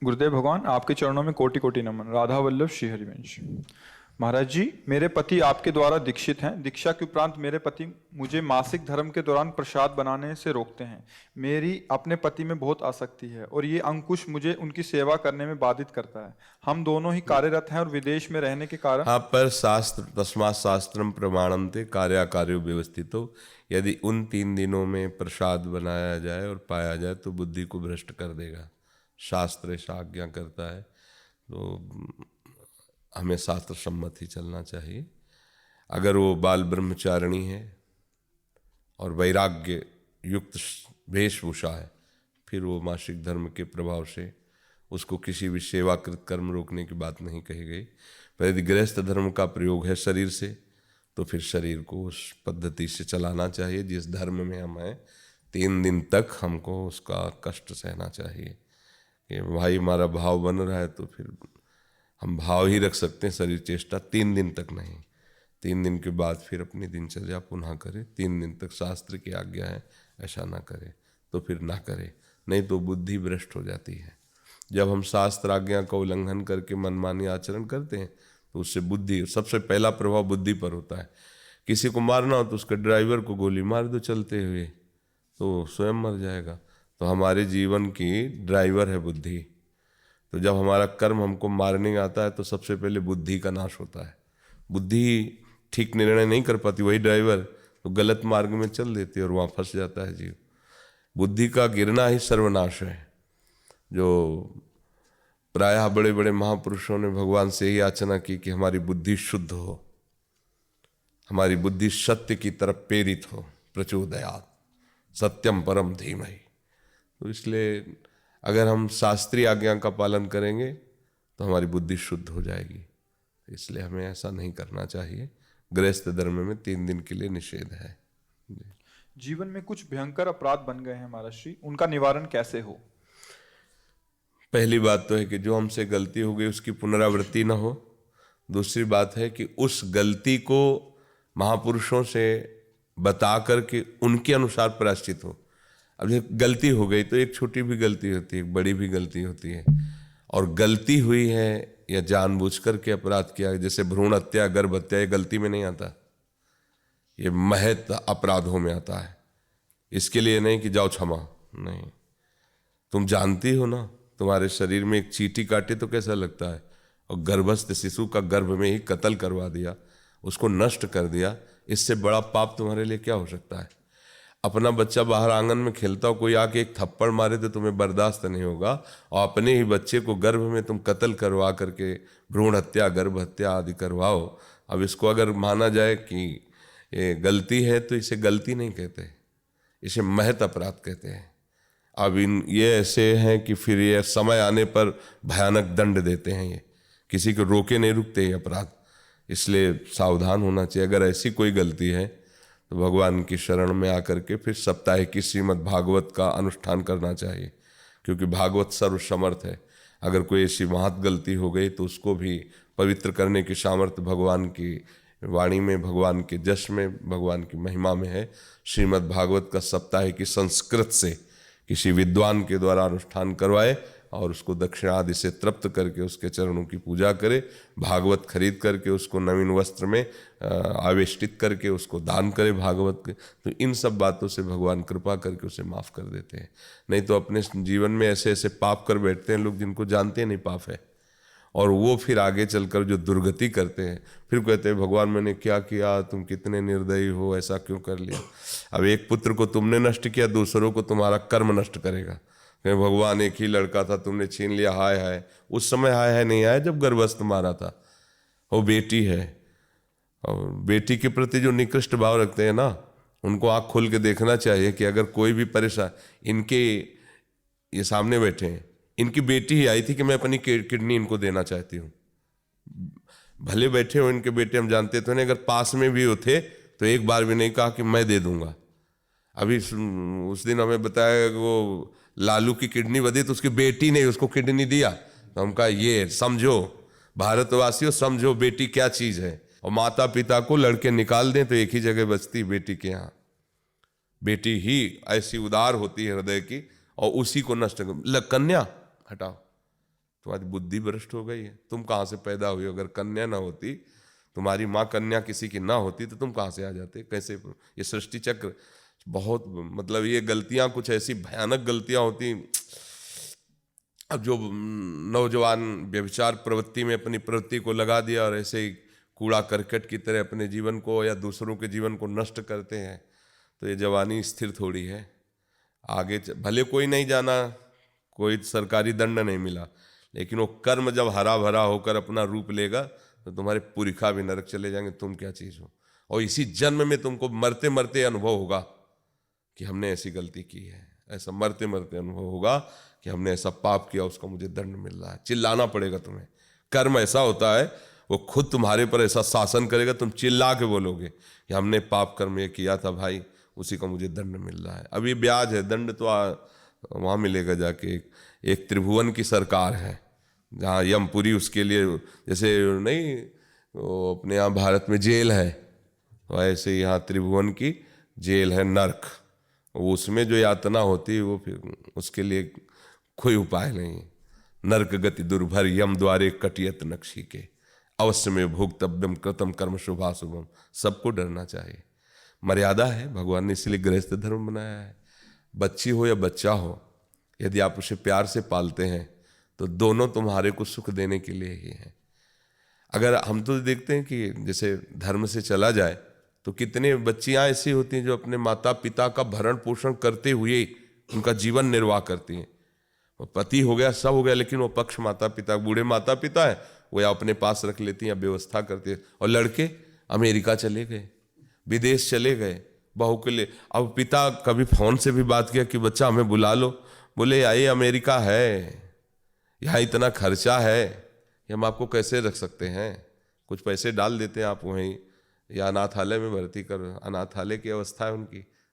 गुरुदेव भगवान, आपके चरणों में कोटि कोटि नमन। राधा वल्लभ श्री हरिवंश। महाराज जी, मेरे पति आपके द्वारा दीक्षित हैं। दीक्षा के उपरांत मेरे पति मुझे मासिक धर्म के दौरान प्रसाद बनाने से रोकते हैं। मेरी अपने पति में बहुत आसक्ति है और ये अंकुश मुझे उनकी सेवा करने में बाधित करता है। हम दोनों ही कार्यरत हैं और विदेश में रहने के कारण। हाँ, पर शास्त्र तस्मात् शास्त्रम प्रमाणन्ते कार्याकार्यो व्यवस्थितो। यदि उन 3 दिनों में प्रसाद बनाया जाए और पाया जाए तो बुद्धि को भ्रष्ट कर देगा। शास्त्र ऐसा आज्ञा करता है, तो हमें शास्त्र सम्मत ही चलना चाहिए। अगर वो बाल ब्रह्मचारिणी है और वैराग्य युक्त वेशभूषा है, फिर वो मासिक धर्म के प्रभाव से उसको किसी भी सेवाकृत कर्म रोकने की बात नहीं कही गई। पर यदि गृहस्थ धर्म का प्रयोग है शरीर से, तो फिर शरीर को उस पद्धति से चलाना चाहिए जिस धर्म में हम हैं। 3 दिन तक हमको उसका कष्ट सहना चाहिए कि भाई हमारा भाव बन रहा है, तो फिर हम भाव ही रख सकते हैं, शरीर चेष्टा 3 दिन तक नहीं। 3 दिन के बाद फिर अपनी दिनचर्या पुनः करे। 3 दिन तक शास्त्र की आज्ञा है ऐसा ना करे तो फिर ना करे, नहीं तो बुद्धि भ्रष्ट हो जाती है। जब हम शास्त्र आज्ञा का उल्लंघन करके मनमानी आचरण करते हैं तो उससे बुद्धि, सबसे पहला प्रभाव बुद्धि पर होता है। किसी को मारना हो तो उसके ड्राइवर को गोली मार दो चलते हुए, तो स्वयं मर जाएगा। तो हमारे जीवन की ड्राइवर है बुद्धि। तो जब हमारा कर्म हमको मारने आता है तो सबसे पहले बुद्धि का नाश होता है। बुद्धि ठीक निर्णय नहीं कर पाती, वही ड्राइवर तो गलत मार्ग में चल देती है और वहाँ फंस जाता है जीव। बुद्धि का गिरना ही सर्वनाश है। जो प्रायः बड़े बड़े महापुरुषों ने भगवान से ही याचना की कि हमारी बुद्धि शुद्ध हो, हमारी बुद्धि सत्य की तरफ प्रेरित हो, प्रचोदयात् सत्यम परम धीमहि। तो इसलिए अगर हम शास्त्रीय आज्ञा का पालन करेंगे तो हमारी बुद्धि शुद्ध हो जाएगी। इसलिए हमें ऐसा नहीं करना चाहिए। गृहस्थ धर्म में 3 दिन के लिए निषेध है। जीवन में कुछ भयंकर अपराध बन गए हैं महाराज श्री, उनका निवारण कैसे हो? पहली बात तो है कि जो हमसे गलती हो गई उसकी पुनरावृत्ति ना हो। दूसरी बात है कि उस गलती को महापुरुषों से बता करके उनके अनुसार प्रायश्चित हो। अब जब गलती हो गई तो एक छोटी भी गलती होती है, एक बड़ी भी गलती होती है। और गलती हुई है या जानबूझकर के अपराध किया, जैसे भ्रूण हत्या, गर्भ हत्या, ये गलती में नहीं आता, ये महत अपराधों में आता है। इसके लिए नहीं कि जाओ क्षमा, नहीं। तुम जानती हो ना, तुम्हारे शरीर में एक चींटी काटे तो कैसा लगता है, और गर्भस्थ शिशु का गर्भ में ही कत्ल करवा दिया, उसको नष्ट कर दिया। इससे बड़ा पाप तुम्हारे लिए क्या हो सकता है? अपना बच्चा बाहर आंगन में खेलता हो, कोई आके एक थप्पड़ मारे तो तुम्हें बर्दाश्त नहीं होगा, और अपने ही बच्चे को गर्भ में तुम कत्ल करवा करके भ्रूण हत्या, गर्भ हत्या आदि करवाओ। अब इसको अगर माना जाए कि ये गलती है तो इसे गलती नहीं कहते, इसे महत अपराध कहते हैं। अब ये ऐसे हैं कि फिर ये समय आने पर भयानक दंड देते हैं। ये किसी को रोके नहीं रुकते ये अपराध, इसलिए सावधान होना चाहिए। अगर ऐसी कोई गलती है तो भगवान की शरण में आकर के फिर साप्ताहिक की श्रीमद् भागवत का अनुष्ठान करना चाहिए, क्योंकि भागवत सर्वसमर्थ है। अगर कोई ऐसी महत गलती हो गई तो उसको भी पवित्र करने की सामर्थ्य भगवान की वाणी में, भगवान के जश में, भगवान की महिमा में है। श्रीमद् भागवत का साप्ताहिक की संस्कृत से किसी विद्वान के द्वारा अनुष्ठान करवाए और उसको दक्षिणा आदि से तृप्त करके उसके चरणों की पूजा करे। भागवत खरीद करके उसको नवीन वस्त्र में आवेष्टित करके उसको दान करे भागवत के। तो इन सब बातों से भगवान कृपा करके उसे माफ़ कर देते हैं। नहीं तो अपने जीवन में ऐसे ऐसे पाप कर बैठते हैं लोग जिनको जानते नहीं पाप है, और वो फिर आगे चलकर जो दुर्गति करते हैं, फिर कहते हैं भगवान मैंने क्या किया, तुम कितने निर्दयी हो, ऐसा क्यों कर लिया। अब एक पुत्र को तुमने नष्ट किया, दूसरों को तुम्हारा कर्म नष्ट करेगा। भगवान एक ही लड़का था, तुमने छीन लिया, हाय हाय। उस समय हाय हाय नहीं आया जब गर्भस्थ मारा था। वो बेटी है, और बेटी के प्रति जो निकृष्ट भाव रखते हैं ना, उनको आँख खोल के देखना चाहिए कि अगर कोई भी परेशान, इनके ये सामने बैठे हैं, इनकी बेटी ही आई थी कि मैं अपनी किडनी इनको देना चाहती हूँ। भले बैठे हो इनके बेटे, हम जानते तो नहीं, अगर पास में भी होते तो एक बार भी नहीं कहा कि मैं दे दूंगा। अभी उस दिन हमें बताया कि वो लालू की किडनी बदी तो उसकी बेटी ने उसको किडनी दिया। तो हम कहा ये समझो, भारतवासियों समझो बेटी क्या चीज़ है। और माता पिता को लड़के निकाल दें तो एक ही जगह बचती बेटी के यहाँ। बेटी ही ऐसी उदार होती है हृदय की, और उसी को नष्ट कन्या हटाओ। तुम्हारी बुद्धि भ्रष्ट हो गई है। तुम कहाँ से पैदा हुई? अगर कन्या ना होती, तुम्हारी माँ कन्या किसी की ना होती, तो तुम कहाँ से आ जाते? कैसे? ये सृष्टि चक्र बहुत, मतलब ये गलतियां कुछ ऐसी भयानक गलतियां होती। अब जो नौजवान व्यभिचार प्रवृत्ति में अपनी प्रवृत्ति को लगा दिया और ऐसे ही कूड़ा करकट की तरह अपने जीवन को या दूसरों के जीवन को नष्ट करते हैं, तो ये जवानी स्थिर थोड़ी है। आगे भले कोई नहीं जाना, कोई सरकारी दंड नहीं मिला, लेकिन वो कर्म जब हरा भरा होकर अपना रूप लेगा तो तुम्हारे पुरखा भी नरक चले जाएंगे, तुम क्या चीज़ हो। और इसी जन्म में तुमको मरते मरते अनुभव होगा कि हमने ऐसी गलती की है। ऐसा मरते मरते अनुभव होगा कि हमने ऐसा पाप किया, उसका मुझे दंड मिल रहा है। चिल्लाना पड़ेगा तुम्हें। कर्म ऐसा होता है, वो खुद तुम्हारे पर ऐसा शासन करेगा, तुम चिल्ला के बोलोगे कि हमने पाप कर्म ये किया था भाई, उसी का मुझे दंड मिल रहा है। अभी ब्याज है, दंड तो वहाँ मिलेगा जाके। एक त्रिभुवन की सरकार है जहाँ यमपुरी उसके लिए, जैसे नहीं वो अपने यहाँ भारत में जेल है, वैसे यहाँ त्रिभुवन की जेल है, नरक। उसमें जो यातना होती है वो फिर उसके लिए कोई उपाय नहीं। नरक गति दुर्भर यम द्वारे कटियत नक्शी के, अवश्य में भोक्तव्यम कृतम कर्म शुभाशुभम। सबको डरना चाहिए, मर्यादा है। भगवान ने इसलिए गृहस्थ धर्म बनाया है। बच्ची हो या बच्चा हो, यदि आप उसे प्यार से पालते हैं तो दोनों तुम्हारे को सुख देने के लिए ही हैं। अगर हम तो देखते हैं कि जैसे धर्म से चला जाए तो कितने बच्चियां ऐसी होती हैं जो अपने माता पिता का भरण पोषण करते हुए उनका जीवन निर्वाह करती हैं। वो पति हो गया, सब हो गया, लेकिन वो पक्ष माता पिता, बूढ़े माता पिता है, वो या अपने पास रख लेती हैं या व्यवस्था करती है। और लड़के अमेरिका चले गए, विदेश चले गए बहू के लिए। अब पिता कभी फोन से भी बात किया कि बच्चा हमें बुला लो, बोले ये अमेरिका है, यहाँ इतना खर्चा है, ये हम आपको कैसे रख सकते हैं। कुछ पैसे डाल देते हैं आप वहीं, या अनाथालय में भर्ती कर। अनाथालय की अवस्था है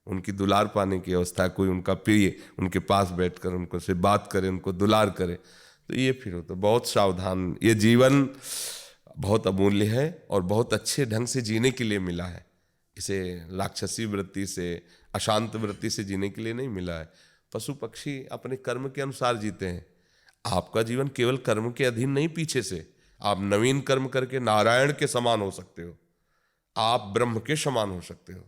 उनकी दुलार पाने की अवस्था है। कोई उनका प्रिय उनके पास बैठकर उनको से बात करे, उनको दुलार करे, तो ये फिर हो। तो बहुत सावधान, ये जीवन बहुत अमूल्य है और बहुत अच्छे ढंग से जीने के लिए मिला है। इसे राक्षसी वृत्ति से, अशांत वृत्ति से जीने के लिए नहीं मिला है। पशु पक्षी अपने कर्म के अनुसार जीते हैं। आपका जीवन केवल कर्म के अधीन नहीं, पीछे से आप नवीन कर्म करके नारायण के समान हो सकते हो, आप ब्रह्म के समान हो सकते हो।